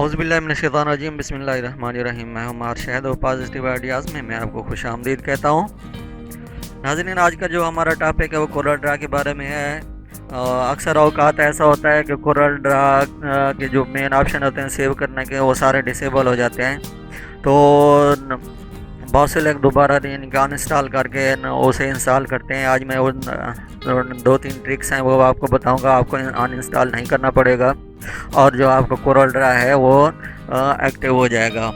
औज़ुबिल्लाहिमिनश्शैतानिर्रजीम बिस्मिल्लाहिर्रहमानिर्रहीम। मैं हूं मार शहद और पॉजिटिव आइडियाज़ में मैं आपको खुश आमदीद कहता हूं। नाज़रीन, आज का जो हमारा टॉपिक है वो कोरल ड्रा के बारे में है। अक्सर औकात ऐसा होता है कि कोरल ड्रा के जो मेन ऑप्शन होते हैं सेव करने के, वो सारे डिसेबल हो जाते हैं। तो बहुत से लोग दोबारा इनका अनइंस्टॉल करके उसे इंस्टॉल करते हैं। आज मैं उन 2-3 ट्रिक्स हैं वो आपको बताऊंगा। आपको अनइंस्टॉल नहीं करना पड़ेगा और जो आपका कोरल ड्रा है वो एक्टिव हो जाएगा।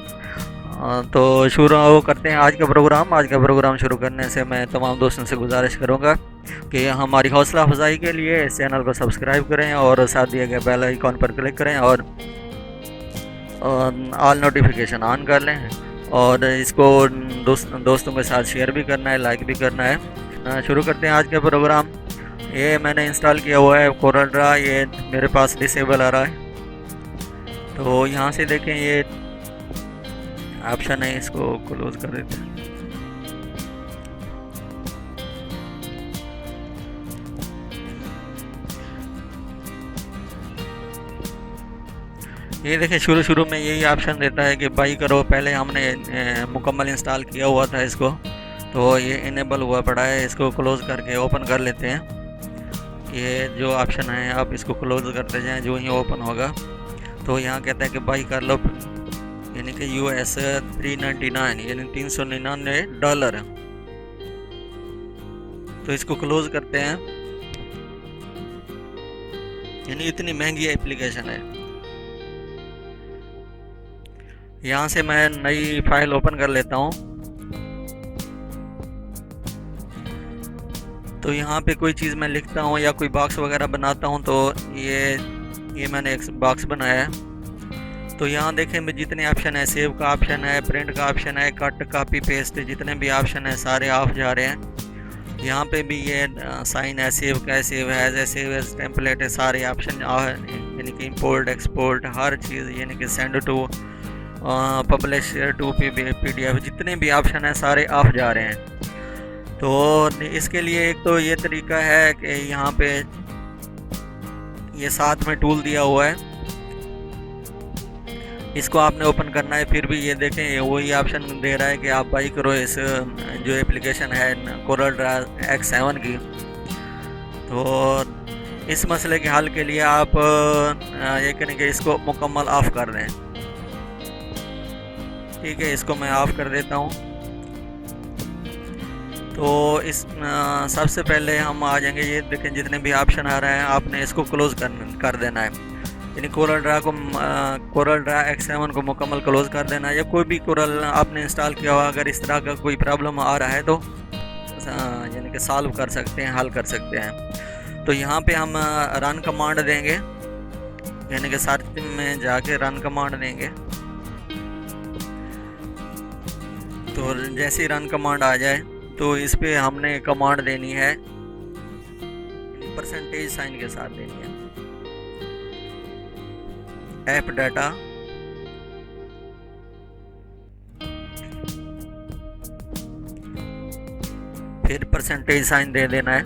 तो शुरू करते हैं आज का प्रोग्राम। आज का प्रोग्राम शुरू करने से मैं तमाम दोस्तों से गुजारिश करूंगा कि हमारी हौसला अफजाई के लिए इस चैनल को सब्सक्राइब करें और साथ दिए गए बेल आइकॉन पर क्लिक करें और ऑल नोटिफिकेशन ऑन कर लें और इसको दोस्तों के साथ शेयर भी करना है, लाइक भी करना है। शुरू करते हैं आज का प्रोग्राम। ये मैंने इंस्टॉल किया हुआ है कोरल ड्रा, ये मेरे पास डिसेबल आ रहा है। तो यहाँ से देखें ये ऑप्शन है, इसको क्लोज कर देते हैं। ये देखिए शुरू में यही ऑप्शन देता है कि बाई करो। पहले हमने मुकम्मल इंस्टॉल किया हुआ था इसको, तो ये इनेबल हुआ पड़ा है। इसको क्लोज़ करके ओपन कर लेते हैं। ये जो ऑप्शन है आप इसको क्लोज़ करते जाएं, जो ही ओपन होगा तो यहाँ कहता है कि बाई कर लो, यानी कि US 399 यानी $399। तो इसको क्लोज़ करते हैं। यानी इतनी महंगी एप्लीकेशन है। यहाँ से मैं नई फाइल ओपन कर लेता हूँ। तो यहाँ पे कोई चीज़ मैं लिखता हूँ या कोई बॉक्स वगैरह बनाता हूँ, तो ये मैंने एक बॉक्स बनाया है। तो यहाँ देखें मैं जितने ऑप्शन है, सेव का ऑप्शन है, प्रिंट का ऑप्शन है, कट कॉपी पेस्ट, जितने भी ऑप्शन है सारे ऑफ जा रहे हैं। यहाँ पे भी ये साइन है, सेव का है, सेव है, सेव एज टेम्पलेट है, सारे ऑप्शन यानी कि इंपोर्ट एक्सपोर्ट हर चीज़, यानी कि send to publish to PDF, जितने भी ऑप्शन हैं सारे ऑफ जा रहे हैं। तो इसके लिए एक तो ये तरीका है कि यहाँ पे ये साथ में टूल दिया हुआ है, इसको आपने ओपन करना है। फिर भी ये देखें ये वही ऑप्शन दे रहा है कि आप बाई करो इस जो एप्लीकेशन है कोरल ड्रा X7 की। तो इस मसले के हल के लिए आप ये करें कि इसको मुकम्मल ऑफ़ कर दें। ठीक है, इसको मैं ऑफ़ कर देता हूँ। तो इस सबसे पहले हम आ जाएंगे, ये देखें जितने भी ऑप्शन आ रहे हैं आपने इसको क्लोज़ कर देना है। यानी कोरल ड्रा X7 को मुकम्मल क्लोज़ कर देना है। या कोई भी कोरल आपने इंस्टॉल किया हुआ अगर इस तरह का कोई प्रॉब्लम आ रहा है तो यानी कि सॉल्व कर सकते हैं, हल कर सकते हैं। तो यहाँ पे हम रन कमांड देंगे, यानी कि सर्च में जाके रन कमांड देंगे। तो जैसे ही रन कमांड आ जाए तो इस पे हमने कमांड देनी है परसेंटेज साइन के साथ देनी है, ऐप डाटा फिर परसेंटेज साइन दे देना है,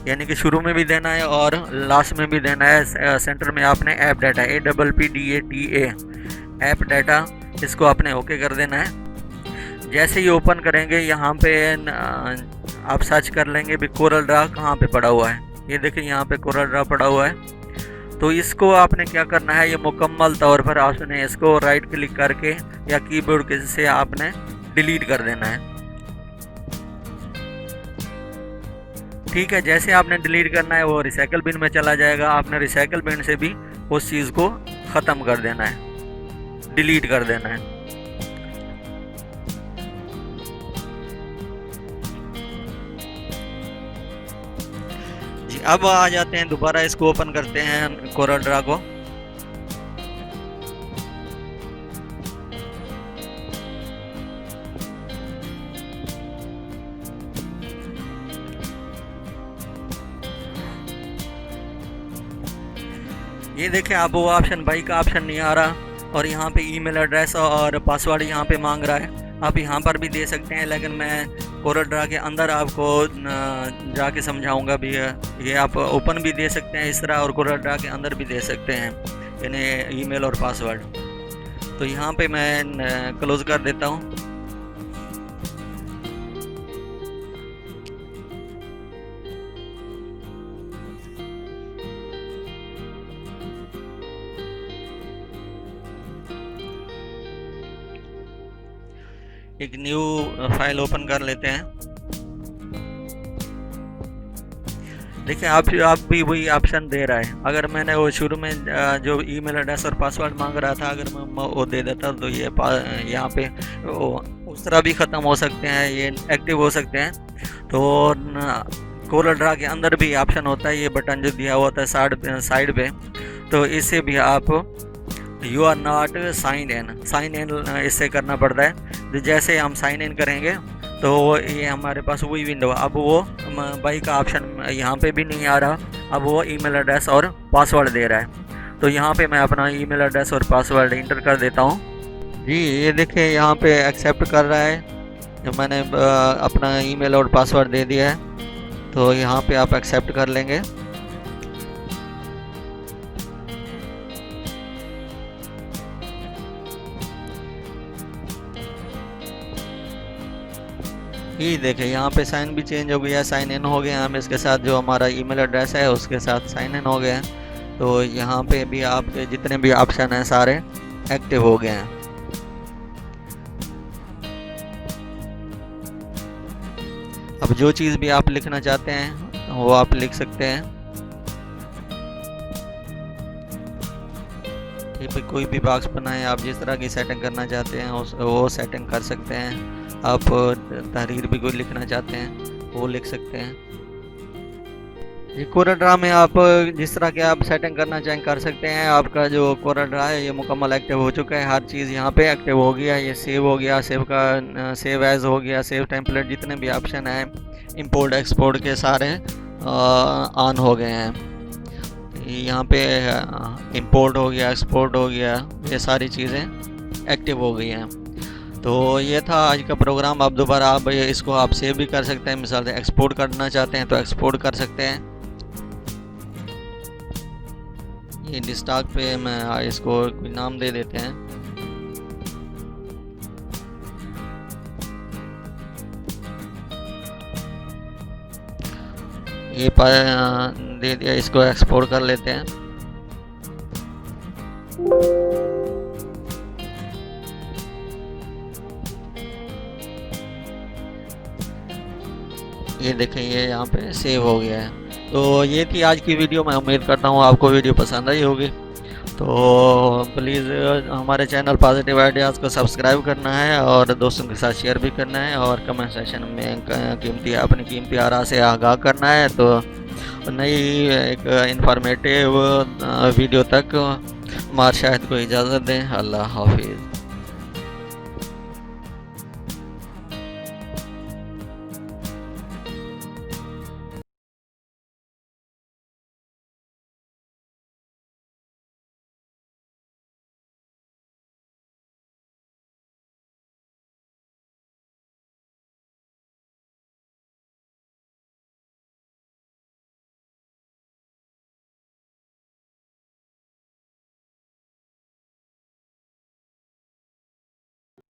यानी कि शुरू में भी देना है और लास्ट में भी देना है। सेंटर में आपने app data APPDATA app data, इसको आपने ओके कर देना है। जैसे ही ओपन करेंगे यहाँ पे आप सर्च कर लेंगे भी कोरल ड्रा कहाँ पे पड़ा हुआ है। ये देखिए यहाँ पे कोरल ड्रा पड़ा हुआ है। तो इसको आपने क्या करना है, ये मुकम्मल तौर पर आपने इसको राइट क्लिक करके या कीबोर्ड के से आपने डिलीट कर देना है। ठीक है, जैसे आपने डिलीट करना है वो रिसाइकल बिन में चला जाएगा। आपने रिसाइकल बिन से भी उस चीज़ को ख़त्म कर देना है, डिलीट कर देना है। अब आ जाते हैं दोबारा, इसको ओपन करते हैं कोरल ड्रा को। ये देखें अब वो ऑप्शन बाई का ऑप्शन नहीं आ रहा और यहाँ पे ईमेल एड्रेस और पासवर्ड यहाँ पे मांग रहा है। आप यहाँ पर भी दे सकते हैं, लेकिन मैं कोरल ड्रा के अंदर आपको जाके समझाऊंगा भी। ये आप ओपन भी दे सकते हैं इस तरह और कोरल ड्रा के अंदर भी दे सकते हैं, यानी ईमेल और पासवर्ड। तो यहाँ पे मैं क्लोज कर देता हूँ। एक न्यू फाइल ओपन कर लेते हैं। देखिए आप भी वही ऑप्शन दे रहा है। अगर मैंने वो शुरू में जो ईमेल एड्रेस और पासवर्ड मांग रहा था, अगर मैं वो दे देता तो ये यहाँ पे उस तरह भी ख़त्म हो सकते हैं, ये एक्टिव हो सकते हैं। तो कोरल ड्रा के अंदर भी ऑप्शन होता है, ये बटन जो दिया हुआ होता है साइड पे, तो इससे भी आप you are not sign in इससे करना पड़ता है। तो जैसे हम साइन इन करेंगे तो ये हमारे पास वही विंडो, अब वो बाई का ऑप्शन यहाँ पे भी नहीं आ रहा, अब वो ईमेल एड्रेस और पासवर्ड दे रहा है। तो यहाँ पे मैं अपना ईमेल एड्रेस और पासवर्ड इंटर कर देता हूँ। जी ये देखिए यहाँ पे एक्सेप्ट कर रहा है, मैंने अपना ईमेल और पासवर्ड दे दिया है, तो यहाँ पे आप एक्सेप्ट कर लेंगे। ये देखिए यहाँ पे साइन भी चेंज हो गया, साइन इन हो गया, हम इसके साथ जो हमारा ईमेल एड्रेस है उसके साथ साइन इन हो गए हैं। तो यहाँ पे भी आपके जितने भी ऑप्शन हैं सारे एक्टिव हो गए हैं। अब जो चीज़ भी आप लिखना चाहते हैं वो आप लिख सकते हैं। ये पे कोई भी बॉक्स बनाएं, आप जिस तरह की सेटिंग करना चाहते हैं वो सेटिंग कर सकते हैं। आप तहरीर भी कोई लिखना चाहते हैं वो लिख सकते हैं। ये कोरल ड्रा में आप जिस तरह के आप सेटिंग करना चाहें कर सकते हैं। आपका जो कोरल ड्रा है ये मुकम्मल एक्टिव हो चुका है, हर चीज़ यहाँ पे एक्टिव हो गया। ये सेव हो गया, सेव एज हो गया, सेव टेम्पलेट, जितने भी ऑप्शन हैं इंपोर्ट एक्सपोर्ट के सारे ऑन हो गए हैं। यहाँ पे इंपोर्ट हो गया, एक्सपोर्ट हो गया, ये सारी चीज़ें एक्टिव हो गई हैं। तो ये था आज का प्रोग्राम। आप दोबारा आप इसको आप सेव भी कर सकते हैं, मिसाल से एक्सपोर्ट करना चाहते हैं तो एक्सपोर्ट कर सकते हैं। ये डिस्टॉक पे मैं इसको कोई नाम दे देते हैं। ये दे दिया, इसको एक्सपोर्ट कर लेते हैं। ये देखें ये यहाँ पे सेव हो गया है। तो ये थी आज की वीडियो। मैं उम्मीद करता हूँ आपको वीडियो पसंद आई होगी। तो प्लीज़ हमारे चैनल पॉजिटिव आइडियाज़ को सब्सक्राइब करना है और दोस्तों के साथ शेयर भी करना है और कमेंट सेशन में अपनी कीमती आरा से आगाह करना है। तो नई एक इंफॉर्मेटिव वीडियो तक हमारे शायद को इजाज़त दें। अल्लाह हाफिज़।